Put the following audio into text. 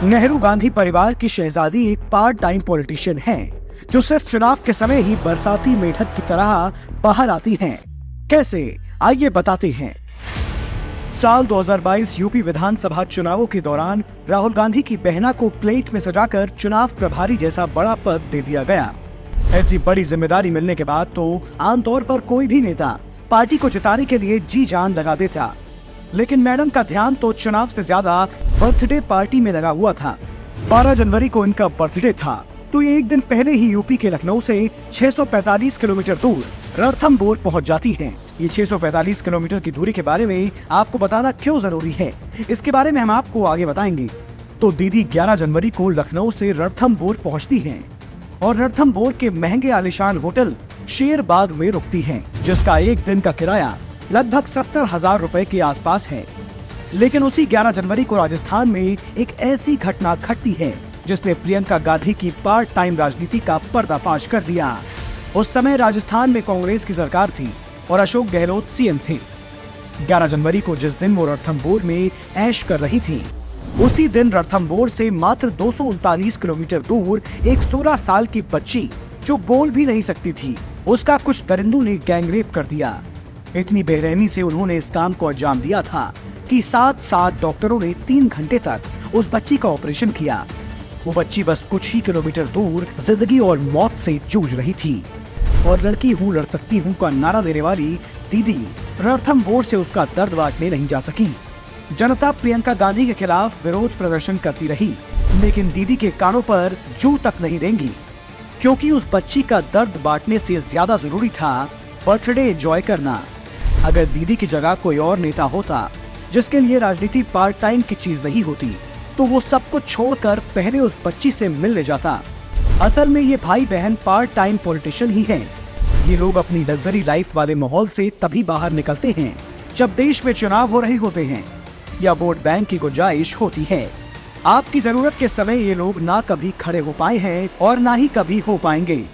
नेहरू गांधी परिवार की शहजादी एक पार्ट टाइम पॉलिटिशियन हैं, जो सिर्फ चुनाव के समय ही बरसाती मेढक की तरह बाहर आती हैं। कैसे, आइए बताते हैं। साल 2022 यूपी विधानसभा चुनावों के दौरान राहुल गांधी की बहना को प्लेट में सजाकर चुनाव प्रभारी जैसा बड़ा पद दे दिया गया। ऐसी बड़ी जिम्मेदारी मिलने के बाद तो आमतौर पर कोई भी नेता पार्टी को जिताने के लिए जी जान लगा देता, लेकिन मैडम का ध्यान तो चुनाव से ज्यादा बर्थडे पार्टी में लगा हुआ था। 12 जनवरी को इनका बर्थडे था, तो ये एक दिन पहले ही यूपी के लखनऊ से 645 किलोमीटर दूर रणथंभौर पहुंच जाती हैं। ये 645 किलोमीटर की दूरी के बारे में आपको बताना क्यों जरूरी है, इसके बारे में हम आपको आगे बताएंगे। तो दीदी 11 जनवरी को लखनऊ से रणथंभौर पहुंचती हैं और रणथंभौर के महंगे आलीशान होटल शेरबाग में रुकती हैं, जिसका एक दिन का किराया लगभग 70,000 रुपए के आसपास है। लेकिन उसी 11 जनवरी को राजस्थान में एक ऐसी घटना घटती है जिसने प्रियंका गांधी की पार्ट टाइम राजनीति का पर्दाफाश कर दिया। उस समय राजस्थान में कांग्रेस की सरकार थी और अशोक गहलोत सीएम थे। 11 जनवरी को जिस दिन वो रणथंभौर में ऐश कर रही थी, उसी दिन रणथंभौर से मात्र 239 किलोमीटर दूर एक 16 साल की बच्ची जो बोल भी नहीं सकती थी, उसका कुछ दरिंदों ने गैंगरेप कर दिया। इतनी बेरहमी से उन्होंने इस काम को अंजाम दिया था कि साथ डॉक्टरों ने 3 घंटे तक उस बच्ची का ऑपरेशन किया। वो बच्ची बस कुछ ही किलोमीटर दूर जिंदगी और मौत से जूझ रही थी और लड़की हूँ लड़ सकती हूँ का नारा देने वाली दीदी रणथंभौर से उसका दर्द बांटने नहीं जा सकी। जनता प्रियंका गांधी के खिलाफ विरोध प्रदर्शन करती रही, लेकिन दीदी के कानों पर जू तक नहीं देंगी, क्योंकि उस बच्ची का दर्द बांटने से ज्यादा जरूरी था बर्थडे एंजॉय करना। अगर दीदी की जगह कोई और नेता होता जिसके लिए राजनीति पार्ट टाइम की चीज नहीं होती, तो वो सब कुछ छोड़कर पहले उस बच्ची से मिलने जाता। असल में ये भाई बहन पार्ट टाइम पॉलिटिशियन ही हैं। ये लोग अपनी लग्जरी लाइफ वाले माहौल से तभी बाहर निकलते हैं जब देश में चुनाव हो रहे होते हैं या वोट बैंक की गुंजाइश होती है। आपकी जरूरत के समय ये लोग ना कभी खड़े हो पाए हैं और ना ही कभी हो पाएंगे।